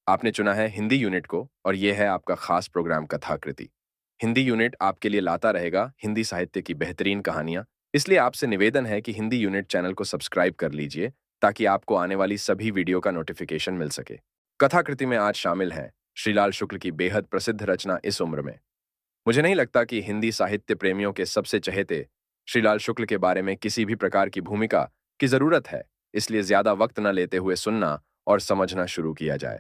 आपने चुना है हिंदी यूनिट को और ये है आपका खास प्रोग्राम कथाकृति। हिंदी यूनिट आपके लिए लाता रहेगा हिंदी साहित्य की बेहतरीन कहानियां। इसलिए आपसे निवेदन है कि हिंदी यूनिट चैनल को सब्सक्राइब कर लीजिए ताकि आपको आने वाली सभी वीडियो का नोटिफिकेशन मिल सके। कथाकृति में आज शामिल है श्रीलाल शुक्ल की बेहद प्रसिद्ध रचना इस उम्र में। मुझे नहीं लगता कि हिंदी साहित्य प्रेमियों के सबसे चहेते श्रीलाल शुक्ल के बारे में किसी भी प्रकार की भूमिका की जरूरत है, इसलिए ज्यादा वक्त न लेते हुए सुनना और समझना शुरू किया जाए।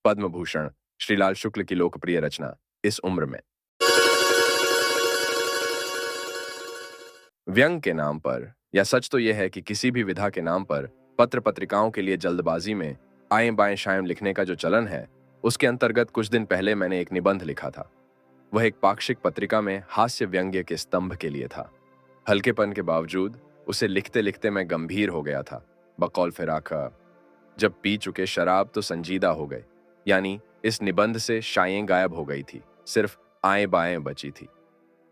पद्म भूषण श्रीलाल शुक्ल की लोकप्रिय रचना इस उम्र में। व्यंग के नाम पर, या सच तो यह है कि किसी भी विधा के नाम पर पत्र पत्रिकाओं के लिए जल्दबाजी में आए बाएं शायम लिखने का जो चलन है, उसके अंतर्गत कुछ दिन पहले मैंने एक निबंध लिखा था। वह एक पाक्षिक पत्रिका में हास्य व्यंग्य के स्तंभ के लिए था। हल्केपन के बावजूद उसे लिखते लिखते मैं गंभीर हो गया था। बकौल फिराका जब पी चुके शराब तो संजीदा हो गए, यानी इस निबंध से शायें गायब हो गई थी, सिर्फ आए बाएं बची थी।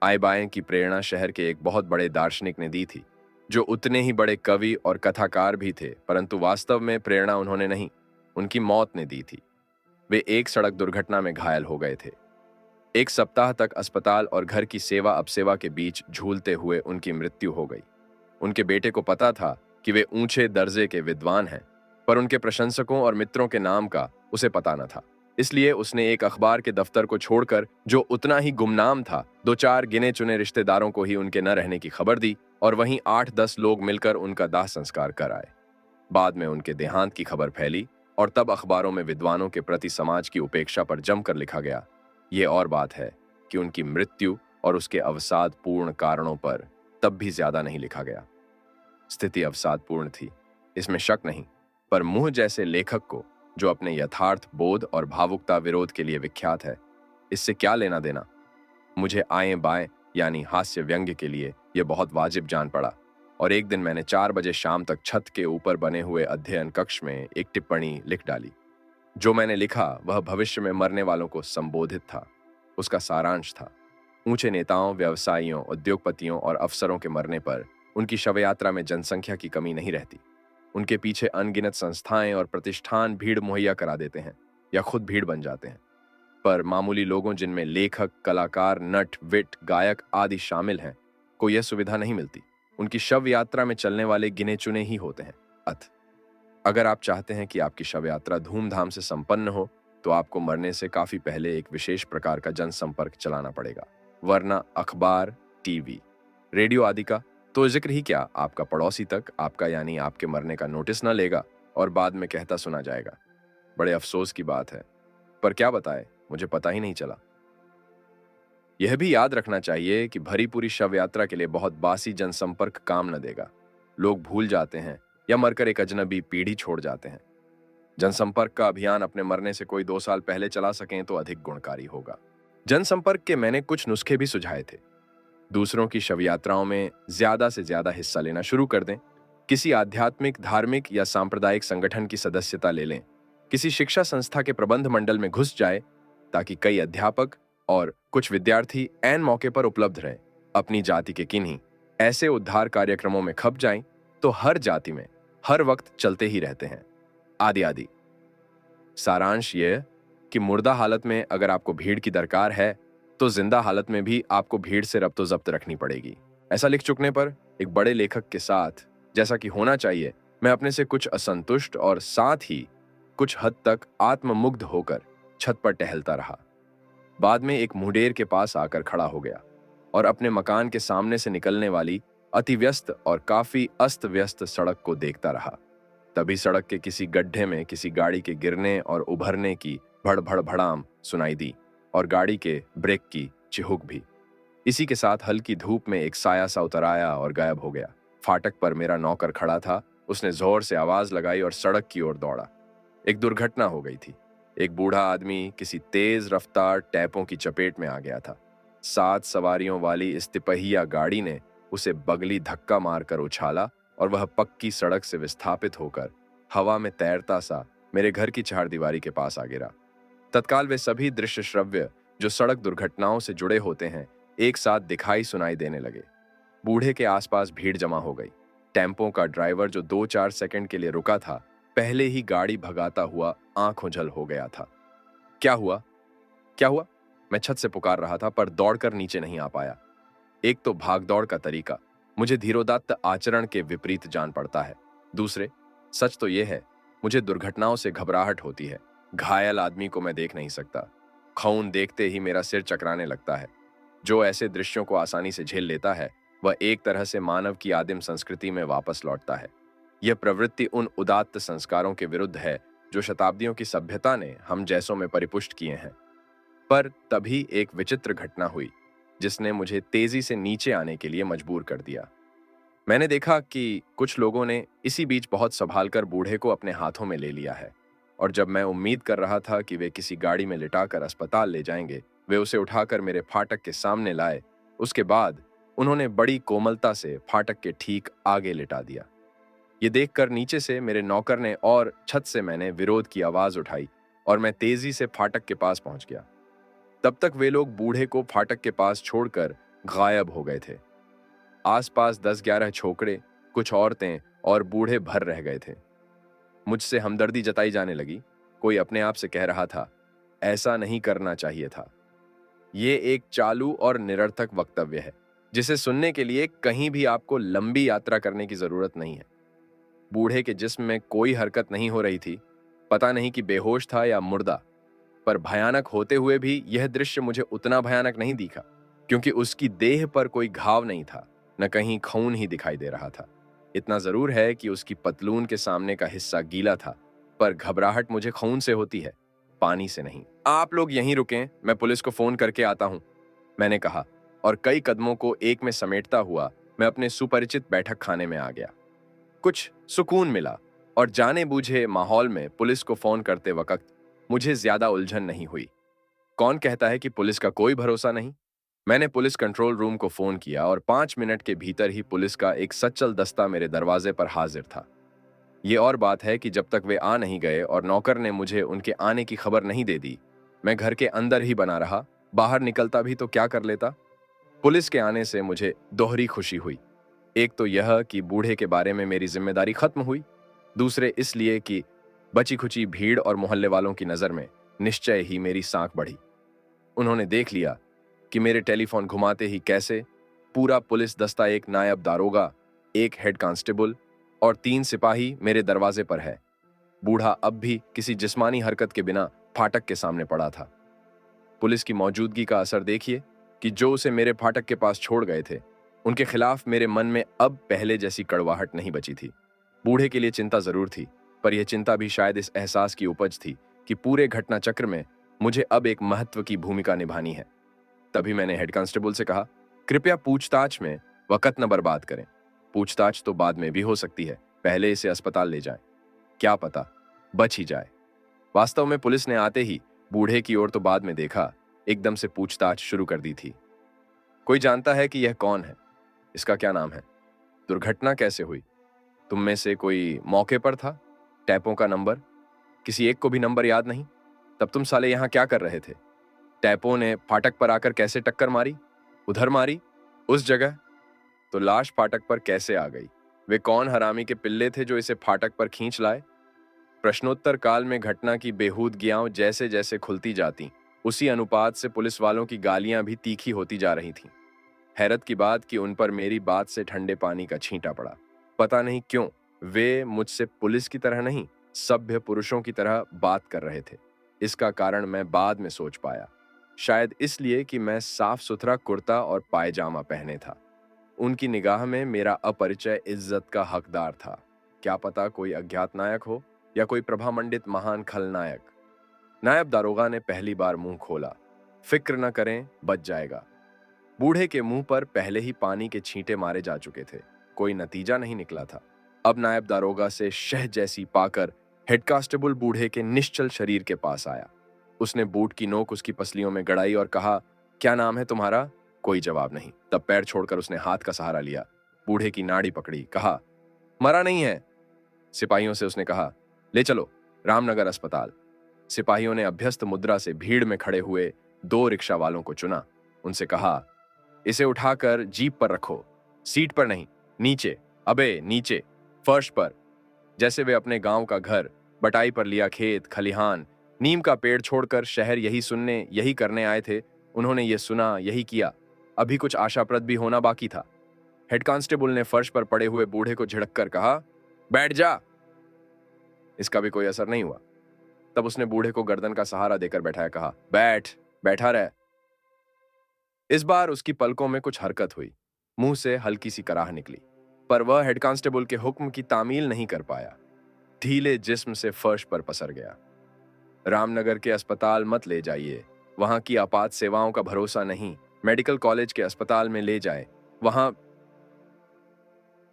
आए बाएं की प्रेरणा शहर के एक बहुत बड़े दार्शनिक ने दी थी, जो उतने ही बड़े कवि और कथाकार भी थे, परंतु वास्तव में प्रेरणा उन्होंने नहीं, उनकी मौत ने दी थी। वे एक सड़क दुर्घटना में घायल हो गए थे। एक सप्ताह तक अस्पताल और घर की सेवा अपसेवा के बीच झूलते हुए उनकी मृत्यु हो गई। उनके बेटे को पता था कि वे ऊंचे दर्जे के विद्वान हैं, पर उनके प्रशंसकों और मित्रों के नाम का उसे पता न था। इसलिए उसने एक अखबार के दफ्तर को छोड़कर, जो उतना ही गुमनाम था, दो चार गिने चुने रिश्तेदारों को ही उनके न रहने की खबर दी और वहीं 8-10 लोग मिलकर उनका दाह संस्कार कराए। बाद में उनके देहांत की खबर फैली और तब अखबारों में विद्वानों के प्रति समाज की उपेक्षा पर जमकर लिखा गया। ये और बात है कि उनकी मृत्यु और उसके अवसादपूर्ण कारणों पर तब भी ज्यादा नहीं लिखा गया। स्थिति अवसादपूर्ण थी, इसमें शक नहीं, पर मुंह जैसे लेखक को, जो अपने यथार्थ बोध और भावुकता विरोध के लिए विख्यात है, इससे क्या लेना देना। मुझे आए बाएं यानी हास्य व्यंग्य के लिए यह बहुत वाजिब जान पड़ा और एक दिन मैंने 4 बजे शाम तक छत के ऊपर बने हुए अध्ययन कक्ष में एक टिप्पणी लिख डाली। जो मैंने लिखा वह भविष्य में मरने वालों को संबोधित था। उसका सारांश था, ऊंचे नेताओं, व्यवसायियों, उद्योगपतियों और अफसरों के मरने पर उनकी शव यात्रा में जनसंख्या की कमी नहीं रहती। उनके पीछे अनगिनत संस्थाएं और प्रतिष्ठान भीड़ मुहैया करा देते हैं या खुद भीड़ बन जाते हैं, पर मामूली लोगों, जिनमें लेखक, कलाकार, नट, विट, गायक आदि शामिल हैं, को यह सुविधा नहीं मिलती। उनकी शव यात्रा में चलने वाले गिने चुने ही होते हैं। अगर आप चाहते हैं कि आपकी शव यात्रा धूमधाम से संपन्न हो, तो आपको मरने से काफी पहले एक विशेष प्रकार का जनसंपर्क चलाना पड़ेगा, वरना अखबार, टीवी, रेडियो आदि का तो जिक्र ही क्या, आपका पड़ोसी तक आपका यानी आपके मरने का नोटिस न लेगा और बाद में कहता सुना जाएगा, बड़े अफसोस की बात है, पर क्या बताए, मुझे पता ही नहीं चला। यह भी याद रखना चाहिए कि भरी पूरी शव यात्रा के लिए बहुत बासी जनसंपर्क काम न देगा। लोग भूल जाते हैं या मरकर एक अजनबी पीढ़ी छोड़ जाते हैं। जनसंपर्क का अभियान अपने मरने से कोई 2 साल पहले चला सकें तो अधिक गुणकारी होगा। जनसंपर्क के मैंने कुछ नुस्खे भी सुझाए थे। दूसरों की शव यात्राओं में ज्यादा से ज्यादा हिस्सा लेना शुरू कर दें। किसी आध्यात्मिक, धार्मिक या सांप्रदायिक संगठन की सदस्यता ले लें। किसी शिक्षा संस्था के प्रबंध मंडल में घुस जाए ताकि कई अध्यापक और कुछ विद्यार्थी ऐन मौके पर उपलब्ध रहें। अपनी जाति के किन्हीं ऐसे उद्धार कार्यक्रमों में खप जाएं तो हर जाति में हर वक्त चलते ही रहते हैं, आदि आदि। सारांश यह कि मुर्दा हालत में अगर आपको भीड़ की दरकार है, तो जिंदा हालत में भी आपको भीड़ से रब्तो जब्त रखनी पड़ेगी। ऐसा लिख चुकने पर एक बड़े लेखक के साथ, जैसा कि होना चाहिए, मैं अपने से कुछ असंतुष्ट और साथ ही कुछ हद तक आत्ममुग्ध होकर छत पर टहलता रहा। बाद में एक मुंडेर के पास आकर खड़ा हो गया और अपने मकान के सामने से निकलने वाली अति व्यस्त और काफी अस्त व्यस्त सड़क को देखता रहा। तभी सड़क के किसी गड्ढे में किसी गाड़ी के गिरने और उभरने की भड़भड़ भड़ाम सुनाई दी और गाड़ी के ब्रेक की चिहुक भी। इसी के साथ हल्की धूप में एक साया सा उतर आया और गायब हो गया। फाटक पर मेरा नौकर खड़ा था। उसने जोर से आवाज लगाई और सड़क की ओर दौड़ा। एक दुर्घटना हो गई थी। एक बूढ़ा आदमी किसी तेज रफ्तार टैपों की चपेट में आ गया था। 7 सवारियों वाली इस तिपहिया गाड़ी ने उसे बगली धक्का मारकर उछाला और वह पक्की सड़क से विस्थापित होकर हवा में तैरता सा मेरे घर की चारदीवारी के पास आ गिरा। तत्काल वे सभी दृश्य श्रव्य जो सड़क दुर्घटनाओं से जुड़े होते हैं एक साथ दिखाई सुनाई देने लगे। बूढ़े के आसपास भीड़ जमा हो गई। टेम्पो का ड्राइवर जो 2-4 सेकंड के लिए रुका था, पहले ही गाड़ी भगाता हुआ आंख ओझल हो गया था। क्या हुआ? क्या हुआ? मैं छत से पुकार रहा था, पर दौड़कर नीचे नहीं आ पाया। एक तो भागदौड़ का तरीका मुझे धीरोदात्त आचरण के विपरीत जान पड़ता है। दूसरे, सच तो यह है, मुझे दुर्घटनाओं से घबराहट होती है। घायल आदमी को मैं देख नहीं सकता। खून देखते ही मेरा सिर चकराने लगता है। जो ऐसे दृश्यों को आसानी से झेल लेता है, वह एक तरह से मानव की आदिम संस्कृति में वापस लौटता है। यह प्रवृत्ति उन उदात्त संस्कारों के विरुद्ध है जो शताब्दियों की सभ्यता ने हम जैसों में परिपुष्ट किए हैं। पर तभी एक विचित्र घटना हुई जिसने मुझे तेजी से नीचे आने के लिए मजबूर कर दिया। मैंने देखा कि कुछ लोगों ने इसी बीच बहुत संभाल कर बूढ़े को अपने हाथों में ले लिया है, और जब मैं उम्मीद कर रहा था कि वे किसी गाड़ी में लिटाकर अस्पताल ले जाएंगे, वे उसे उठाकर मेरे फाटक के सामने लाए। उसके बाद उन्होंने बड़ी कोमलता से फाटक के ठीक आगे लिटा दिया। ये देखकर नीचे से मेरे नौकर ने और छत से मैंने विरोध की आवाज उठाई और मैं तेजी से फाटक के पास पहुंच गया। तब तक वे लोग बूढ़े को फाटक के पास छोड़कर गायब हो गए थे। आसपास 10-11 छोकरे, कुछ औरतें और बूढ़े भर रह गए थे। मुझसे हमदर्दी जताई जाने लगी। कोई अपने आप से कह रहा था, ऐसा नहीं करना चाहिए था। ये एक चालू और निरर्थक वक्तव्य है जिसे सुनने के लिए कहीं भी आपको लंबी यात्रा करने की जरूरत नहीं है। बूढ़े के जिस्म में कोई हरकत नहीं हो रही थी। पता नहीं कि बेहोश था या मुर्दा। पर भयानक होते हुए भी यह दृश्य मुझे उतना भयानक नहीं दिखा, क्योंकि उसकी देह पर कोई घाव नहीं था, न कहीं खून ही दिखाई दे रहा था। इतना जरूर है कि उसकी पतलून के सामने का हिस्सा गीला था, पर घबराहट मुझे खून से होती है, पानी से नहीं। आप लोग यहीं रुकें, मैं पुलिस को फोन करके आता हूं, मैंने कहा, और कई कदमों को एक में समेटता हुआ मैं अपने सुपरिचित बैठक खाने में आ गया। कुछ सुकून मिला, और जाने बूझे माहौल में पुलिस को फोन करते वक्त मुझे ज्यादा उलझन नहीं हुई। कौन कहता है कि पुलिस का कोई भरोसा नहीं? मैंने पुलिस कंट्रोल रूम को फोन किया और 5 मिनट के भीतर ही पुलिस का एक सच्चल दस्ता मेरे दरवाजे पर हाजिर था। ये और बात है कि जब तक वे आ नहीं गए और नौकर ने मुझे उनके आने की खबर नहीं दे दी, मैं घर के अंदर ही बना रहा। बाहर निकलता भी तो क्या कर लेता। पुलिस के आने से मुझे दोहरी खुशी हुई। एक तो यह कि बूढ़े के बारे में मेरी जिम्मेदारी खत्म हुई, दूसरे इसलिए कि बची खुची भीड़ और मोहल्ले वालों की नजर में निश्चय ही मेरी साख बढ़ी। उन्होंने देख लिया कि मेरे टेलीफोन घुमाते ही कैसे पूरा पुलिस दस्ता, एक नायब दारोगा, एक हेड कांस्टेबल और 3 सिपाही मेरे दरवाजे पर है। बूढ़ा अब भी किसी जिस्मानी हरकत के बिना फाटक के सामने पड़ा था। पुलिस की मौजूदगी का असर देखिए कि जो उसे मेरे फाटक के पास छोड़ गए थे, उनके खिलाफ मेरे मन में अब पहले जैसी कड़वाहट नहीं बची थी। बूढ़े के लिए चिंता जरूर थी, पर यह चिंता भी शायद इस एहसास की उपज थी कि पूरे घटना चक्र में मुझे अब एक महत्व की भूमिका निभानी है। तभी मैंने हेड कांस्टेबल से कहा, कृपया पूछताछ में वक्त न बर्बाद करें। पूछताछ तो बाद में भी हो सकती है, पहले इसे अस्पताल ले जाएं। क्या पता बच ही जाए। वास्तव में पुलिस ने आते ही बूढ़े की ओर तो बाद में देखा, एकदम से पूछताछ शुरू कर दी थी। कोई जानता है कि यह कौन है? इसका क्या नाम है? दुर्घटना कैसे हुई? तुम में से कोई मौके पर था? टैपों का नंबर? किसी एक को भी नंबर याद नहीं? तब तुम साले यहां क्या कर रहे थे? टैपों ने फाटक पर आकर कैसे टक्कर मारी? उधर मारी? उस जगह? तो लाश फाटक पर कैसे आ गई? वे कौन हरामी के पिल्ले थे जो इसे फाटक पर खींच लाए? प्रश्नोत्तर काल में घटना की बेहूदगियां जैसे जैसे खुलती जाती, उसी अनुपात से पुलिस वालों की गालियां भी तीखी होती जा रही थीं। हैरत की बात कि उन पर मेरी बात से ठंडे पानी का छींटा पड़ा। पता नहीं क्यों वे मुझसे पुलिस की तरह नहीं, सभ्य पुरुषों की तरह बात कर रहे थे। इसका कारण मैं बाद में सोच पाया। शायद इसलिए कि मैं साफ सुथरा कुर्ता और पायजामा पहने था। उनकी निगाह में मेरा अपरिचय इज्जत का हकदार था। क्या पता कोई अज्ञात नायक हो या कोई प्रभामंडित महान खलनायक। नायब दारोगा ने पहली बार मुंह खोला। फिक्र न करें, बच जाएगा। बूढ़े के मुंह पर पहले ही पानी के छींटे मारे जा चुके थे, कोई नतीजा नहीं निकला था। अब नायब दारोगा से शह जैसी पाकर हेड कांस्टेबल बूढ़े के निश्चल शरीर के पास आया। उसने बूट की नोक उसकी पसलियों में गड़ाई और कहा, क्या नाम है तुम्हारा? कोई जवाब नहीं। तब पैर छोड़कर उसने हाथ का सहारा लिया, बूढ़े की नाड़ी पकड़ी, कहा, मरा नहीं है। सिपाहियों से उसने कहा, ले चलो रामनगर अस्पताल। सिपाहियों ने अभ्यस्त मुद्रा से भीड़ में खड़े हुए 2 रिक्शा वालों को चुना। उनसे कहा, इसे उठाकर जीप पर रखो, सीट पर नहीं, नीचे, अबे नीचे, फर्श पर। जैसे वे अपने गांव का घर, बटाई पर लिया खेत, खलिहान, नीम का पेड़ छोड़कर शहर यही सुनने, यही करने आए थे। उन्होंने ये सुना, यही किया। अभी कुछ आशाप्रद भी होना बाकी था। हेड कांस्टेबल ने फर्श पर पड़े हुए बूढ़े को झिड़क कर कहा, बैठ जा। इसका भी कोई असर नहीं हुआ। तब उसने बूढ़े को गर्दन का सहारा देकर बैठाया, कहा, बैठ, बैठा रह। इस बार उसकी पलकों में कुछ हरकत हुई, मुंह से हल्की सी कराह निकली, पर वह हेड कांस्टेबल के हुक्म की तामील नहीं कर पाया। ढीले जिस्म से फर्श पर पसर गया। रामनगर के अस्पताल मत ले जाइए, वहां की आपात सेवाओं का भरोसा नहीं। मेडिकल कॉलेज के अस्पताल में ले जाए, वहां।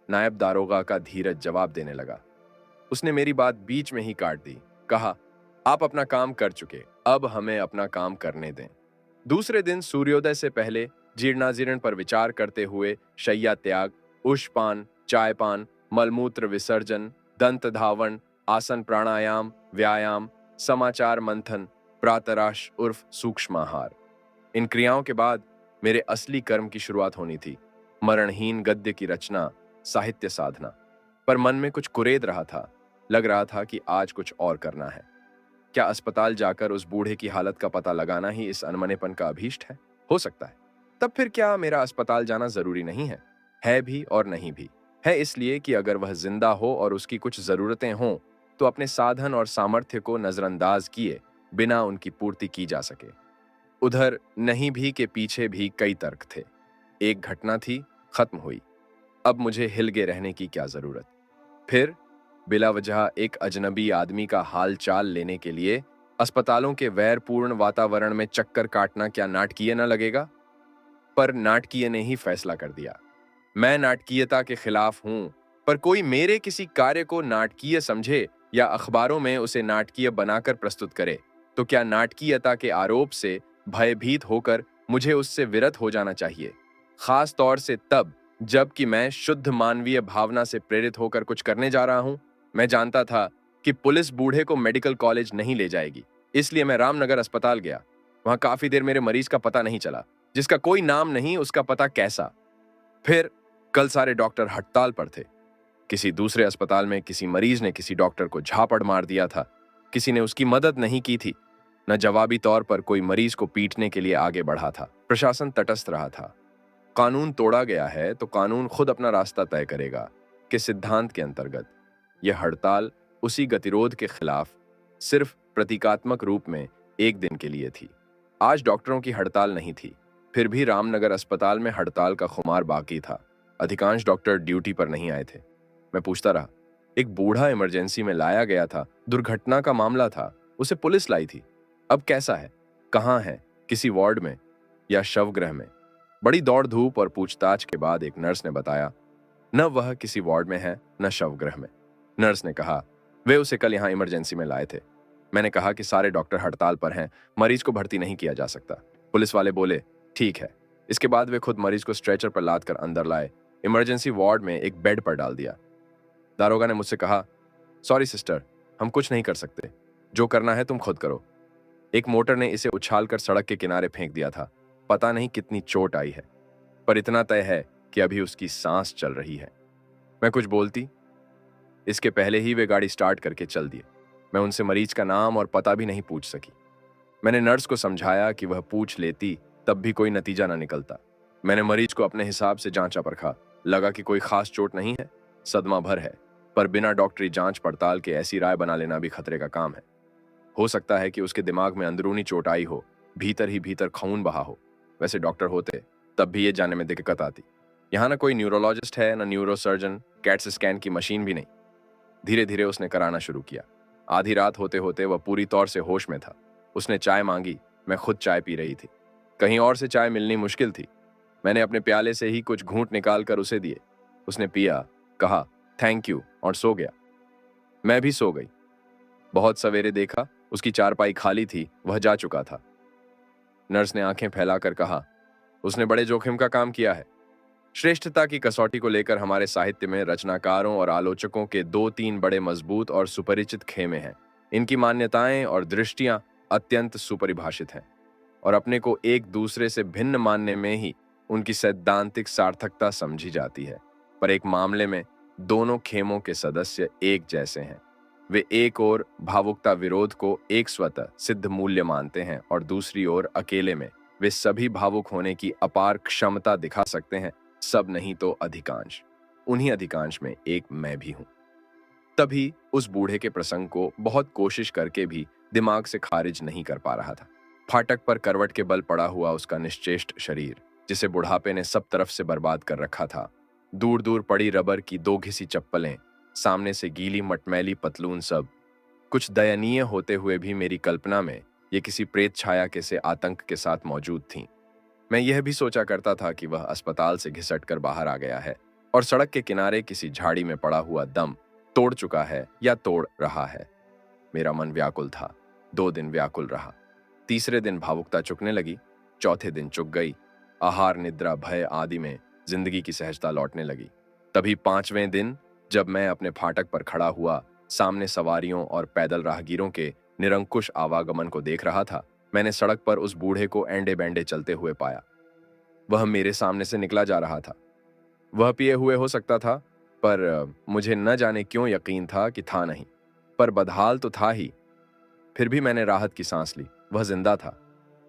नायब दारोगा का धीरज जवाब देने लगा। उसने मेरी बात बीच में ही काट दी, कहा, आप अपना काम कर चुके, अब हमें अपना काम करने दें। दूसरे दिन सूर्योदय से पहले जीर्णाजीर्ण पर विचार करते हुए शैया त्याग, उष्पान, चायपान, मलमूत्र विसर्जन, दंत धावन, आसन प्राणायाम, व्यायाम, समाचार मंथन, प्रातराश उर्फ सूक्ष्म आहार, इन क्रियाओं के बाद मेरे असली कर्म की शुरुआत होनी थी। मरणहीन गद्य की रचना, साहित्य साधना। पर मन में कुछ कुरेद रहा था। लग रहा था कि आज कुछ और करना है। क्या अस्पताल जाकर उस बूढ़े की हालत का पता लगाना ही इस अनमनेपन का अभीष्ट है? हो सकता है। तब फिर क्या मेरा अस्पताल जाना जरूरी नहीं है? है भी और नहीं भी। है इसलिए कि अगर वह जिंदा हो और उसकी कुछ जरूरतें हों तो अपने साधन और सामर्थ्य को नजरअंदाज किए बिना उनकी पूर्ति की जा सके। उधर नहीं भी के पीछे भी कई तर्क थे। एक घटना थी, खत्म हुई। अब मुझे हिलगे रहने की क्या जरूरत? फिर बिला वजह एक अजनबी आदमी का हाल चाल लेने के लिए अस्पतालों के वैरपूर्ण वातावरण में चक्कर काटना क्या नाटकीय न लगेगा? पर नाटकीय ने ही फैसला कर दिया। मैं नाटकीयता के खिलाफ हूं, पर कोई मेरे किसी कार्य को नाटकीय समझे या अखबारों में उसे नाटकीय बनाकर प्रस्तुत करे तो क्या नाटकीयता के आरोप से भयभीत होकर मुझे उससे विरत हो जाना चाहिए? खास तौर से तब जबकि मैं शुद्ध मानवीय भावना से प्रेरित होकर कुछ करने जा रहा हूं। मैं जानता था कि पुलिस बूढ़े को मेडिकल कॉलेज नहीं ले जाएगी, इसलिए मैं रामनगर अस्पताल गया। वहां काफी देर मेरे मरीज का पता नहीं चला। जिसका कोई नाम नहीं, उसका पता कैसा? फिर कल सारे डॉक्टर हड़ताल पर थे। किसी दूसरे अस्पताल में किसी मरीज ने किसी डॉक्टर को झापड़ मार दिया था। किसी ने उसकी मदद नहीं की थी। न जवाबी तौर पर कोई मरीज को पीटने के लिए आगे बढ़ा था। प्रशासन तटस्थ रहा था। कानून तोड़ा गया है तो कानून खुद अपना रास्ता तय करेगा के सिद्धांत के अंतर्गत यह हड़ताल उसी गतिरोध के खिलाफ सिर्फ प्रतीकात्मक रूप में एक दिन के लिए थी। आज डॉक्टरों की हड़ताल नहीं थी, फिर भी रामनगर अस्पताल में हड़ताल का खुमार बाकी था। अधिकांश डॉक्टर ड्यूटी पर नहीं आए थे। मैं पूछता रहा। एक बूढ़ा इमरजेंसी में लाया गया था, दुर्घटना का मामला था, उसे पुलिस लाई थी। अब कैसा है, कहाँ है, किसी वार्ड में या शवगृह में? बड़ी दौड़ धूप और पूछताछ के बाद एक नर्स ने बताया, न वह किसी वार्ड में है न शवगृह में। नर्स ने कहा, वे उसे कल यहाँ इमरजेंसी में लाए थे। मैंने कहा कि सारे डॉक्टर हड़ताल पर हैं, मरीज को भर्ती नहीं किया जा सकता। पुलिस वाले बोले, ठीक है। इसके बाद वे खुद मरीज को स्ट्रेचर पर लाद कर अंदर लाए, इमरजेंसी वार्ड में एक बेड पर डाल दिया। दारोगा ने मुझसे कहा, सॉरी सिस्टर, हम कुछ नहीं कर सकते, जो करना है तुम खुद करो। एक मोटर ने इसे उछालकर सड़क के किनारे फेंक दिया था। पता नहीं कितनी चोट आई है, पर इतना तय है कि अभी उसकी सांस चल रही है। मैं कुछ बोलती, इसके पहले ही वे गाड़ी स्टार्ट करके चल दिए। मैं उनसे मरीज का नाम और पता भी नहीं पूछ सकी। मैंने नर्स को समझाया कि वह पूछ लेती तब भी कोई नतीजा न निकलता। मैंने मरीज को अपने हिसाब से जांचा परखा। लगा कि कोई खास चोट नहीं है, सदमा भर है, पर बिना डॉक्टरी जांच पड़ताल के ऐसी राय बना लेना भी खतरे का काम है। हो सकता है कि उसके दिमाग में अंदरूनी चोट आई हो, भीतर ही भीतर खून बहा हो। वैसे डॉक्टर होते तब भी ये जानने में दिक्कत आती। यहाँ ना कोई न्यूरोलॉजिस्ट है, ना न्यूरोसर्जन, कैट स्कैन की मशीन भी नहीं। धीरे धीरे उसने कराना शुरू किया। आधी रात होते होते वह पूरी तौर से होश में था। उसने चाय मांगी। मैं खुद चाय पी रही थी। कहीं और से चाय मिलनी मुश्किल थी। मैंने अपने प्याले से ही कुछ घूंट निकाल कर उसे दिए। उसने पिया, कहा थैंक यू और सो गया। मैं भी सो गई। बहुत सवेरे देखा उसकी चारपाई खाली थी, वह जा चुका था। नर्स ने आंखें फैलाकर कहा, उसने बड़े जोखिम का काम किया है। श्रेष्ठता की कसौटी को लेकर हमारे साहित्य में रचनाकारों और आलोचकों के 2-3 बड़े मजबूत और सुपरिचित खेमे हैं। इनकी मान्यताएं और दृष्टियां अत्यंत सुपरिभाषित हैं और अपने को एक दूसरे से भिन्न मानने में ही उनकी सैद्धांतिक सार्थकता समझी जाती है। पर एक मामले में दोनों खेमों के सदस्य एक जैसे हैं। वे एक ओर भावुकता विरोध को एक स्वतः सिद्ध मूल्य मानते हैं और दूसरी ओर अकेले में वे सभी भावुक होने की अपार क्षमता दिखा सकते हैं, सब नहीं तो अधिकांश। उन्हीं अधिकांश में एक मैं भी हूं। तभी उस बूढ़े के प्रसंग को बहुत कोशिश करके भी दिमाग से खारिज नहीं कर पा रहा था। फाटक पर करवट के बल पड़ा हुआ उसका निश्चेष्ट शरीर, जिसे बुढ़ापे ने सब तरफ से बर्बाद कर रखा था, दूर दूर पड़ी रबर की दो घिसी चप्पलें, सामने से गीली मटमैली पतलून, सब कुछ दयनीय होते हुए भी मेरी कल्पना में ये किसी प्रेत छाया के से आतंक के साथ मौजूद थीं। मैं यह भी सोचा करता था कि वह अस्पताल से घिसट कर बाहर आ गया है और सड़क के किनारे किसी झाड़ी में पड़ा हुआ दम तोड़ चुका है या तोड़ रहा है। मेरा मन व्याकुल था। 2 दिन व्याकुल रहा। तीसरे दिन भावुकता चुकने लगी। चौथे दिन चुक गई। आहार, निद्रा, भय आदि में जिंदगी की सहजता लौटने लगी। तभी 5वें दिन जब मैं अपने फाटक पर खड़ा हुआ सामने सवारियों और पैदल राहगीरों के निरंकुश आवागमन को देख रहा था, मैंने सड़क पर उस बूढ़े को एंडे बैंडे चलते हुए पाया। वह मेरे सामने से निकला जा रहा था। वह पिए हुए हो सकता था, पर मुझे न जाने क्यों यकीन था कि था नहीं, पर बदहाल तो था ही। फिर भी मैंने राहत की सांस ली। वह जिंदा था,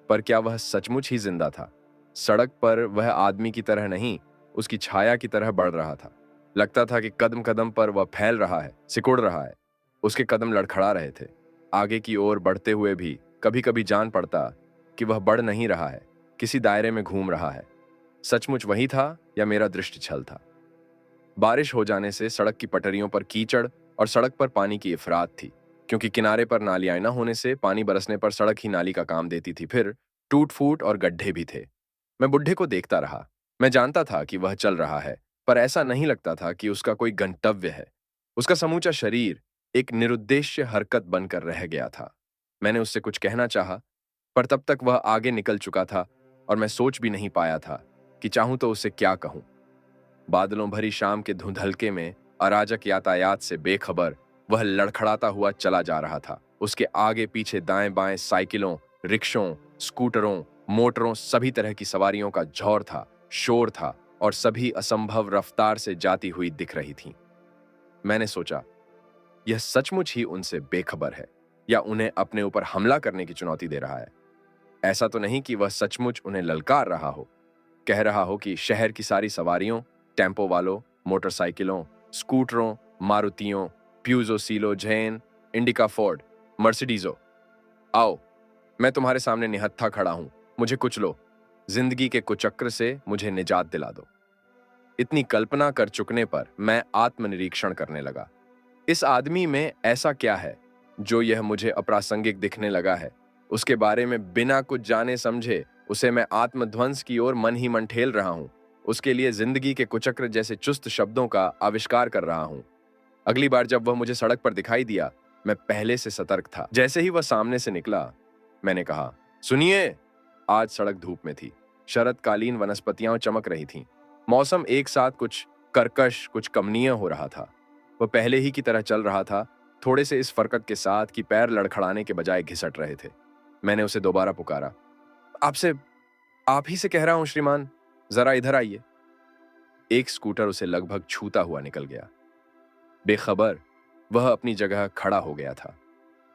पर क्या वह सचमुच ही जिंदा था? सड़क पर वह आदमी की तरह नहीं, उसकी छाया की तरह बढ़ रहा था। लगता था कि कदम कदम पर वह फैल रहा है, सिकुड़ रहा है। उसके कदम लड़खड़ा रहे थे। आगे की ओर बढ़ते हुए भी कभी कभी जान पड़ता कि वह बढ़ नहीं रहा है, किसी दायरे में घूम रहा है। सचमुच वही था या मेरा दृष्टि छल था? बारिश हो जाने से सड़क की पटरियों पर कीचड़ और सड़क पर पानी की इफरात थी, क्योंकि किनारे पर नालियां न होने से पानी बरसने पर सड़क ही नाली का काम देती थी। फिर टूट फूट और गड्ढे भी थे। मैं बुढ़े को देखता रहा। मैं जानता था कि वह चल रहा है, पर ऐसा नहीं लगता था कि उसका कोई गंतव्य है। उसका समूचा शरीर एक निरुद्देश्य हरकत बनकर रह गया था। मैंने उससे कुछ कहना चाहा, पर तब तक वह आगे निकल चुका था और मैं सोच भी नहीं पाया था कि चाहूं तो उसे क्या कहूं। बादलों भरी शाम के धुंधलके में अराजक यातायात से बेखबर वह लड़खड़ाता हुआ चला जा रहा था। उसके आगे पीछे दाएं बाएं साइकिलों, रिक्शों, स्कूटरों, मोटरों, सभी तरह की सवारियों का झौर था, शोर था और सभी असंभव रफ्तार से जाती हुई दिख रही थीं। मैंने सोचा, यह सचमुच ही उनसे बेखबर है या उन्हें अपने ऊपर हमला करने की चुनौती दे रहा है। ऐसा तो नहीं कि वह सचमुच उन्हें ललकार रहा हो, कह रहा हो कि शहर की सारी सवारियों, टेम्पो वालों, मोटरसाइकिलों, स्कूटरों, मारुतियों, Peugeot, Cielo, Zen, Indica, Ford, मर्सिडीजो, आओ, मैं तुम्हारे सामने निहत्था खड़ा हूं, मुझे कुचलो, जिंदगी के कुचक्र से मुझे निजात दिला दो। इतनी कल्पना कर चुकने पर मैं आत्मनिरीक्षण करने लगा। इस आदमी में ऐसा क्या है जो यह मुझे अप्रासंगिक दिखने लगा है? उसके बारे में बिना कुछ जाने समझे उसे मैं आत्मध्वंस की ओर मन ही मन ठेल रहा हूं। उसके लिए जिंदगी के कुचक्र जैसे चुस्त शब्दों का आविष्कार कर रहा हूं। अगली बार जब वह मुझे सड़क पर दिखाई दिया, मैं पहले से सतर्क था। जैसे ही वह सामने से निकला, मैंने कहा, सुनिए। आज सड़क धूप में थी। शरतकालीन वनस्पतियां चमक रही थीं। मौसम एक साथ कुछ कर्कश, कुछ कमनीय हो रहा था। वह पहले ही की तरह चल रहा था, थोड़े से इस फरकत के साथ कि पैर लड़खड़ाने के बजाय घिसट रहे थे। मैंने उसे दोबारा पुकारा, आपसे, आप ही से कह रहा हूं श्रीमान, जरा इधर आइए। एक स्कूटर उसे लगभग छूता हुआ निकल गया। बेखबर वह अपनी जगह खड़ा हो गया था।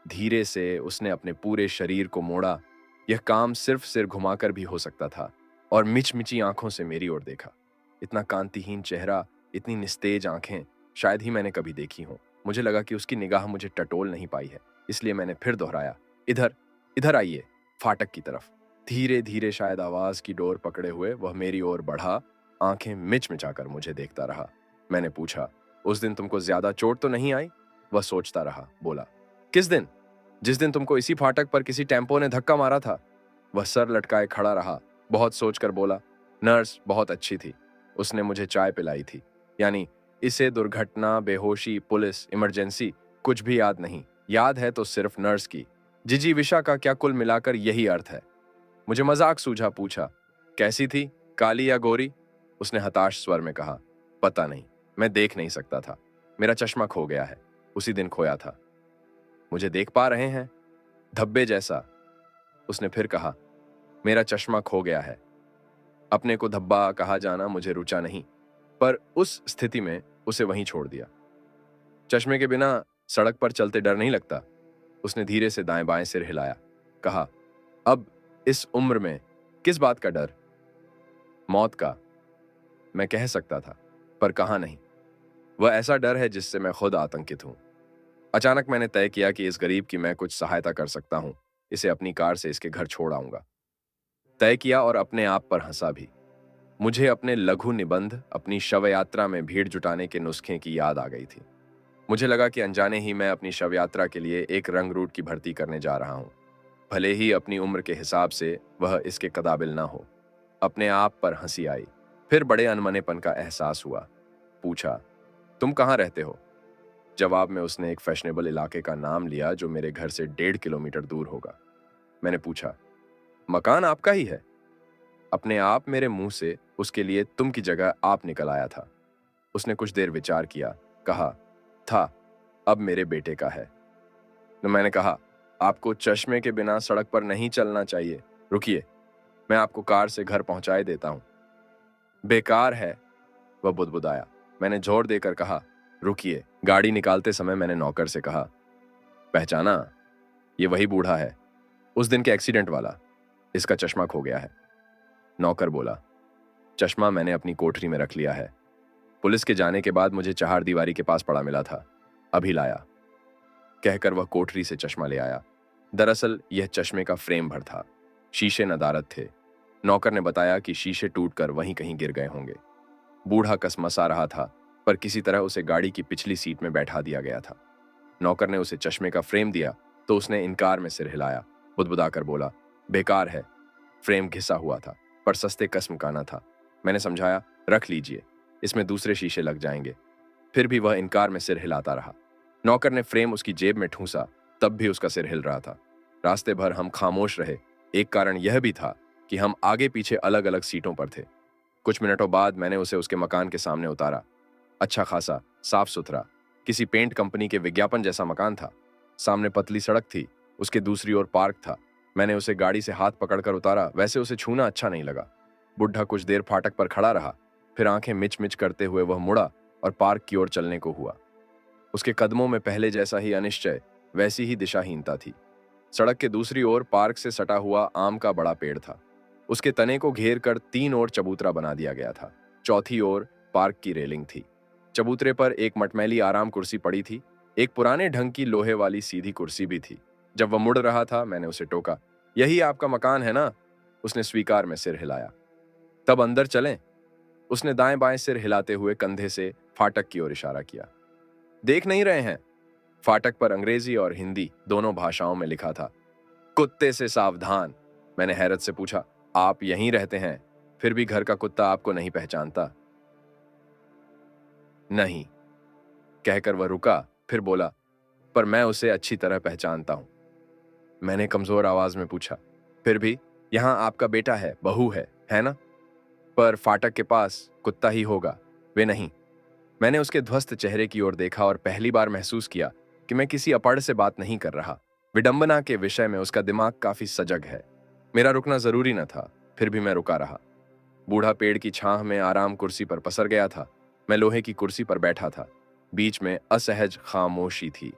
धीरे से उसने अपने पूरे शरीर को मोड़ा। यह काम सिर्फ सिर घुमाकर भी हो सकता था, और मिचमिची आंखों से मेरी ओर देखा। इतना कांतिहीन चेहरा, इतनी निस्तेज आंखें शायद ही मैंने कभी देखी हों। मुझे लगा कि उसकी निगाह मुझे टटोल नहीं पाई है, इसलिए मैंने फिर दोहराया, इधर, इधर आइए, फाटक की तरफ। धीरे धीरे, शायद आवाज की डोर पकड़े हुए, वह मेरी ओर बढ़ा, आंखें मिचमिचाकर मुझे देखता रहा। मैंने पूछा, उस दिन तुमको ज्यादा चोट तो नहीं आई? वह सोचता रहा, बोला, किस दिन? जिस दिन तुमको इसी फाटक पर किसी टेम्पो ने धक्का मारा था। वह सर लटकाए खड़ा रहा, बहुत सोचकर बोला, नर्स बहुत अच्छी थी, उसने मुझे चाय पिलाई थी। यानी इसे दुर्घटना, बेहोशी, पुलिस, इमरजेंसी कुछ भी याद नहीं। याद है तो सिर्फ नर्स की जिजीविषा का क्या कुल मिलाकर यही अर्थ है। मुझे मजाक सूझा, पूछा, कैसी थी, काली या गोरी? उसने हताश स्वर में कहा, पता नहीं, मैं देख नहीं सकता था, मेरा चश्मा खो गया है, उसी दिन खोया था। मुझे देख पा रहे हैं? धब्बे जैसा। उसने फिर कहा, मेरा चश्मा खो गया है। अपने को धब्बा कहा जाना मुझे रुचा नहीं, पर उस स्थिति में उसे वहीं छोड़ दिया। चश्मे के बिना सड़क पर चलते डर नहीं लगता? उसने धीरे से दाएं बाएं सिर हिलाया। कहा, अब इस उम्र में किस बात का डर? मौत का, मैं कह सकता था, पर कहा नहीं। वह ऐसा डर है जिससे मैं खुद आतंकित हूं। अचानक मैंने तय किया कि इस गरीब की मैं कुछ सहायता कर सकता हूं। इसे अपनी कार से इसके घर छोड़ आऊंगा। तय किया और अपने आप पर हंसा भी। मुझे अपने लघु निबंध, अपनी शव यात्रा में भीड़ जुटाने के नुस्खे की याद आ गई थी। मुझे लगा कि अनजाने ही मैं अपनी शव यात्रा के लिए एक रंग रूट की भर्ती करने जा रहा हूं। भले ही अपनी उम्र के हिसाब से वह इसके काबिल ना हो। अपने आप पर हंसी आई। फिर बड़े अनमनेपन का एहसास हुआ। पूछा, तुम कहाँ रहते हो? जवाब में उसने एक फैशनेबल इलाके का नाम लिया जो मेरे घर से 1.5 किलोमीटर दूर होगा। मैंने पूछा, मकान आपका ही है? अपने आप मेरे मुंह से उसके लिए तुम की जगह आप निकल आया था। उसने कुछ देर विचार किया, कहा, था, अब मेरे बेटे का है। तो मैंने कहा, आपको चश्मे के बिना सड़क पर नहीं चलना चाहिए। रुकिए, मैं आपको कार से घर पहुंचाए देता हूं। बेकार है, वह बुदबुदाया। मैंने जोर देकर कहा, रुकिए। गाड़ी निकालते समय मैंने नौकर से कहा, पहचाना? ये वही बूढ़ा है, उस दिन के एक्सीडेंट वाला। इसका चश्मा खो गया है। नौकर बोला, चश्मा मैंने अपनी कोठरी में रख लिया है। पुलिस के जाने के बाद मुझे चार दीवारी के पास पड़ा मिला था, अभी लाया। कहकर वह कोठरी से चश्मा ले आया। दरअसल यह चश्मे का फ्रेम भर था। शीशे नदारद थे। नौकर ने बताया कि शीशे टूटकर वहीं कहीं गिर गए होंगे। बूढ़ा कसमसा रहा था, पर किसी तरह उसे गाड़ी की पिछली सीट में बैठा दिया गया था। नौकर ने उसे चश्मे का फ्रेम दिया तो उसने इनकार में सिर हिलाया। बुदबुदाकर बोला, बेकार है। फ्रेम घिसा हुआ था, पर सस्ते किस्म का न था। मैंने समझाया, रख लीजिए, इसमें दूसरे शीशे लग जाएंगे। फिर भी वह इनकार में सिर हिलाता रहा। नौकर ने फ्रेम उसकी जेब में ठूंसा, तब भी उसका सिर हिल रहा था। रास्ते भर हम खामोश रहे। एक कारण यह भी था कि हम आगे पीछे अलग अलग सीटों पर थे। कुछ मिनटों बाद मैंने उसे उसके मकान के सामने उतारा। अच्छा खासा, साफ सुथरा, किसी पेंट कंपनी के विज्ञापन जैसा मकान था। सामने पतली सड़क थी, उसके दूसरी ओर पार्क था। मैंने उसे गाड़ी से हाथ पकड़कर उतारा। वैसे उसे छूना अच्छा नहीं लगा। बुढ़ा कुछ देर फाटक पर खड़ा रहा। फिर आंखें मिच मिच करते हुए वह मुड़ा और पार्क की ओर चलने को हुआ। उसके कदमों में पहले जैसा ही अनिश्चय, वैसी ही दिशाहीनता थी। सड़क के दूसरी ओर पार्क से सटा हुआ आम का बड़ा पेड़ था। उसके तने को घेर कर 3 ओर चबूतरा बना दिया गया था। चौथी ओर पार्क की रेलिंग थी। चबूतरे पर एक मटमैली आराम कुर्सी पड़ी थी। एक पुराने ढंग की लोहे वाली सीधी कुर्सी भी थी। जब वह मुड़ रहा था, मैंने उसे टोका, यही आपका मकान है ना? उसने स्वीकार में सिर हिलाया। तब अंदर चलें? उसने दाएं बाएं सिर हिलाते हुए कंधे से फाटक की ओर इशारा किया। देख नहीं रहे हैं? फाटक पर अंग्रेजी और हिंदी दोनों भाषाओं में लिखा था, कुत्ते से सावधान। मैंने हैरत से पूछा, आप यहीं रहते हैं, फिर भी घर का कुत्ता आपको नहीं पहचानता? नहीं, कहकर वह रुका, फिर बोला, पर मैं उसे अच्छी तरह पहचानता हूं। मैंने कमजोर आवाज में पूछा, फिर भी यहां आपका बेटा है, बहू है ना? पर फाटक के पास कुत्ता ही होगा, वे नहीं। मैंने उसके ध्वस्त चेहरे की ओर देखा और पहली बार महसूस किया कि मैं किसी अपढ़ से बात नहीं कर रहा। विडंबना के विषय में उसका दिमाग काफी सजग है। मेरा रुकना जरूरी न था, फिर भी मैं रुका रहा। बूढ़ा पेड़ की छांव में आराम कुर्सी पर पसर गया था। मैं लोहे की कुर्सी पर बैठा था। बीच में असहज खामोशी थी।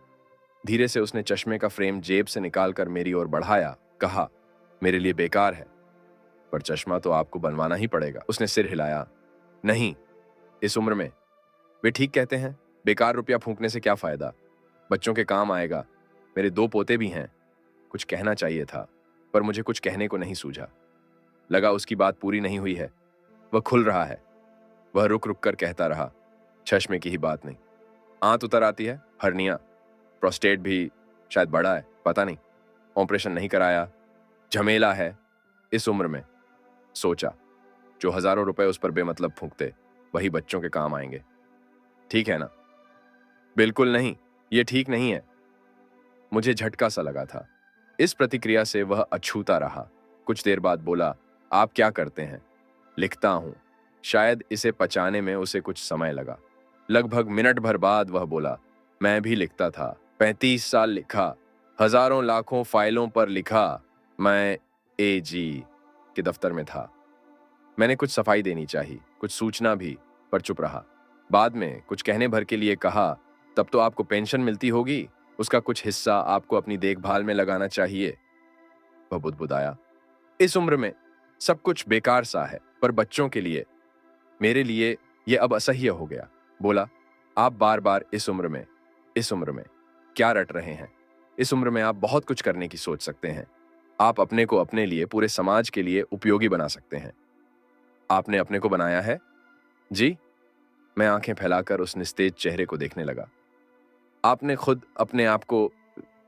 धीरे से उसने चश्मे का फ्रेम जेब से निकालकर मेरी ओर बढ़ाया। कहा, मेरे लिए बेकार है, पर चश्मा तो आपको बनवाना ही पड़ेगा। उसने सिर हिलाया। नहीं, इस उम्र में। वे ठीक कहते हैं, बेकार रुपया फूंकने से क्या फायदा? बच्चों के काम आएगा। मेरे 2 पोते भी हैं। कुछ कहना चाहिए था, पर मुझे कुछ कहने को नहीं सूझा। लगा उसकी बात पूरी नहीं हुई है। वह खुल रहा है। वह रुक रुक कर कहता रहा, चश्मे की ही बात नहीं, आंत उतर आती है, हर्निया, प्रोस्टेट भी शायद बड़ा है, पता नहीं, ऑपरेशन नहीं कराया, झमेला है इस उम्र में। सोचा, जो हजारों रुपए उस पर बेमतलब फूंकते, वही बच्चों के काम आएंगे। ठीक है ना? बिल्कुल नहीं, ये ठीक नहीं है। मुझे झटका सा लगा था। इस प्रतिक्रिया से वह अछूता रहा। कुछ देर बाद बोला, आप क्या करते हैं? लिखता हूं। शायद इसे पचाने में उसे कुछ समय लगा। लगभग मिनट भर बाद वह बोला, मैं भी लिखता था, 35 साल लिखा, हजारों लाखों फाइलों पर लिखा। मैं एजी के दफ्तर में था। मैंने कुछ सफाई देनी चाहिए, कुछ सूचना भी, पर चुप रहा। बाद में कुछ कहने भर के लिए कहा, तब तो आपको पेंशन मिलती होगी, उसका कुछ हिस्सा आपको अपनी देखभाल में लगाना चाहिए। वह बुदबुदाया, इस उम्र में सब कुछ बेकार सा है, पर बच्चों के लिए, मेरे लिए यह अब असह्य हो गया। बोला, आप बार बार इस उम्र में क्या रट रहे हैं? इस उम्र में आप बहुत कुछ करने की सोच सकते हैं। आप अपने को अपने लिए, पूरे समाज के लिए उपयोगी बना सकते हैं। आपने अपने को बनाया है? जी। मैं आंखें फैलाकर उस निस्तेज चेहरे को देखने लगा। आपने खुद अपने आप को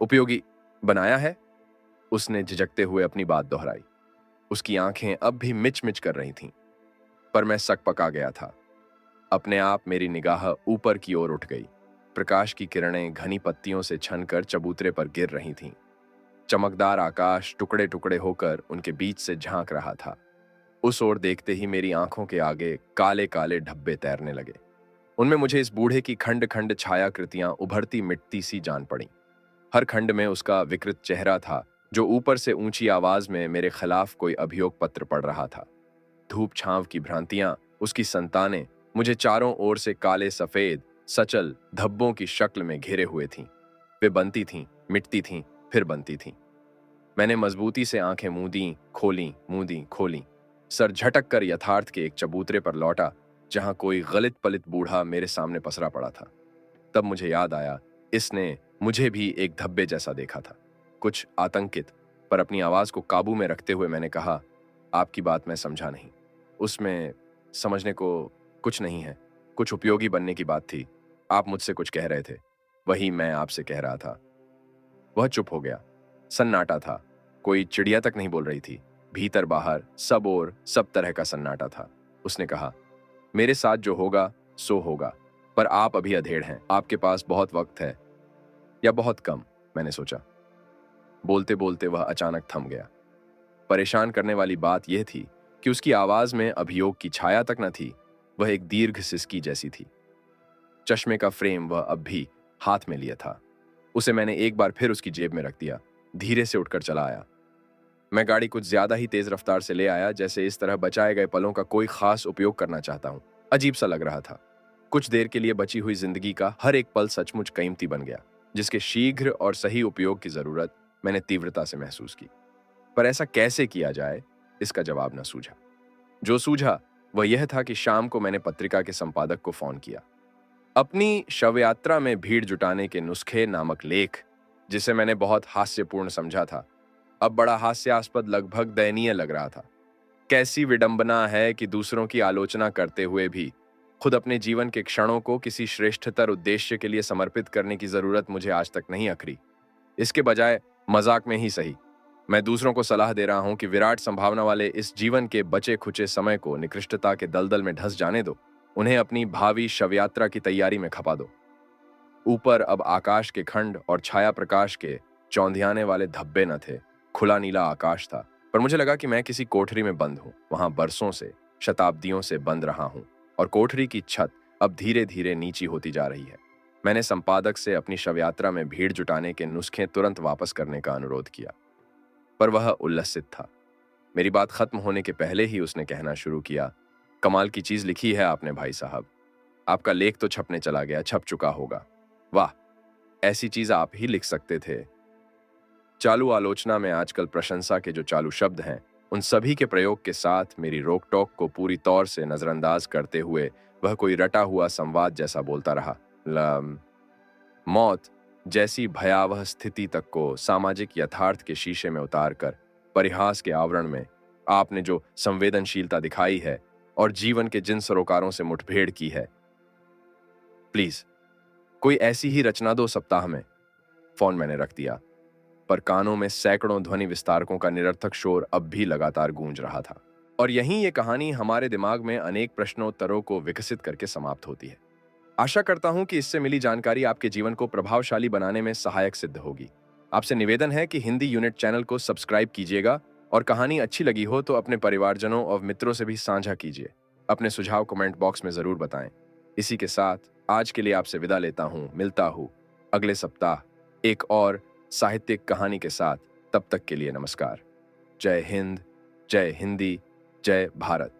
उपयोगी बनाया है? उसने झिझकते हुए अपनी बात दोहराई। उसकी आंखें अब भी मिच मिच कर रही थीं, पर मैं सकपका गया था। अपने आप मेरी निगाह ऊपर की ओर उठ गई। प्रकाश की किरणें घनी पत्तियों से छनकर चबूतरे पर गिर रही थीं। चमकदार आकाश टुकड़े टुकड़े होकर उनके बीच से झांक रहा था। उस ओर देखते ही मेरी आंखों के आगे काले काले धब्बे तैरने लगे। उनमें मुझे इस बूढ़े की खंड खंड छायाकृतियां उभरती मिटती सी जान पड़ी। हर खंड में उसका विकृत चेहरा था, जो ऊपर से ऊंची आवाज में मेरे खिलाफ कोई अभियोग पत्र पढ़ रहा था। धूप छांव की भ्रांतियां, उसकी संतानें मुझे चारों ओर से काले सफेद सचल धब्बों की शक्ल में घेरे हुए थीं। वे बनती थीं, मिटती थीं, फिर बनती थीं। मैंने मजबूती से आंखें मूंदी खोली। सर झटक कर यथार्थ के एक चबूतरे पर लौटा, जहां कोई गलित पलित बूढ़ा मेरे सामने पसरा पड़ा था। तब मुझे याद आया, इसने मुझे भी एक धब्बे जैसा देखा था। कुछ आतंकित, पर अपनी आवाज को काबू में रखते हुए मैंने कहा, आपकी बात मैं समझा नहीं। उसमें समझने को कुछ नहीं है। कुछ उपयोगी बनने की बात थी। आप मुझसे कुछ कह रहे थे, वही मैं आपसे कह रहा था। वह चुप हो गया। सन्नाटा था। कोई चिड़िया तक नहीं बोल रही थी। भीतर बाहर सब ओर सब तरह का सन्नाटा था। उसने कहा, मेरे साथ जो होगा सो होगा, पर आप अभी अधेड़ हैं। आपके पास बहुत वक्त है, या बहुत कम, मैंने सोचा। बोलते बोलते वह अचानक थम गया। परेशान करने वाली बात यह थी कि उसकी आवाज में अभियोग की छाया तक न थी। वह एक दीर्घ सिसकी जैसी थी। चश्मे का फ्रेम वह अब भी हाथ में लिया था। उसे मैंने एक बार फिर उसकी जेब में रख दिया। धीरे से उठकर चला आया। मैं गाड़ी कुछ ज्यादा ही तेज रफ्तार से ले आया, जैसे इस तरह बचाए गए पलों का कोई खास उपयोग करना चाहता हूं। अजीब सा लग रहा था। कुछ देर के लिए बची हुई जिंदगी का हर एक पल सचमुच कीमती बन गया, जिसके शीघ्र और सही उपयोग की जरूरत मैंने तीव्रता से महसूस की। पर ऐसा कैसे किया जाए, इसका जवाब न सूझा। जो सूझा वह यह था कि शाम को मैंने पत्रिका के संपादक को फोन किया। अपनी शव यात्रा में भीड़ जुटाने के नुस्खे नामक लेख, जिसे मैंने बहुत हास्यपूर्ण समझा था, अब बड़ा हास्यास्पद, लगभग दयनीय लग रहा था। कैसी विडंबना है कि दूसरों की आलोचना करते हुए भी खुद अपने जीवन के क्षणों को किसी श्रेष्ठतर उद्देश्य के लिए समर्पित करने की जरूरत मुझे आज तक नहीं अखरी। इसके बजाय मजाक में ही सही, मैं दूसरों को सलाह दे रहा हूं कि विराट संभावना वाले इस जीवन के बचे खुचे समय को निकृष्टता के दलदल में ढस जाने दो। उन्हें अपनी भावी शवयात्रा की तैयारी में खपा दो। ऊपर अब आकाश के खंड और छाया प्रकाश के चौंधियाने वाले धब्बे न थे। खुला नीला आकाश था, पर मुझे लगा कि मैं किसी कोठरी में बंद हूं। वहां बरसों से, शताब्दियों से बंद रहा हूं, और कोठरी की छत अब धीरे धीरे नीची होती जा रही है। मैंने संपादक से अपनी शवयात्रा में भीड़ जुटाने के नुस्खे तुरंत वापस करने का अनुरोध किया, पर वह उल्लसित था। मेरी बात खत्म होने के पहले ही उसने कहना शुरू किया, कमाल की चीज लिखी है आपने भाई साहब। आपका लेख तो छपने चला गया, छप चुका होगा। वाह, ऐसी चीज आप ही लिख सकते थे। चालू आलोचना में आजकल प्रशंसा के जो चालू शब्द हैं, उन सभी के प्रयोग के साथ मेरी रोक टोक को पूरी तौर से नजरअंदाज करते हुए वह कोई रटा हुआ संवाद जैसा बोलता रहा। मौत जैसी भयावह स्थिति तक को सामाजिक यथार्थ के शीशे में उतारकर परिहास के आवरण में आपने जो संवेदनशीलता दिखाई है और जीवन के जिन सरोकारों से मुठभेड़ की है, प्लीज कोई ऐसी ही रचना दो सप्ताह में। फोन मैंने रख दिया, पर कानों में सैकड़ों ध्वनि विस्तारकों का निरर्थक शोर अब भी लगातार गूंज रहा था। और यहीं ये कहानी हमारे दिमाग में अनेक प्रश्नोत्तरों को विकसित करके समाप्त होती है। आशा करता हूं कि इससे मिली जानकारी आपके जीवन को प्रभावशाली बनाने में सहायक सिद्ध होगी। आपसे निवेदन है कि हिंदी यूनिट चैनल को सब्सक्राइब कीजिएगा, और कहानी अच्छी लगी हो तो अपने परिवारजनों और मित्रों से भी साझा कीजिए। अपने सुझाव कमेंट बॉक्स में जरूर बताएं। इसी के साथ आज के लिए आपसे विदा लेता हूं। मिलता हूं अगले सप्ताह एक और साहित्यिक कहानी के साथ। तब तक के लिए नमस्कार। जय हिंद, जय हिंदी, जय भारत।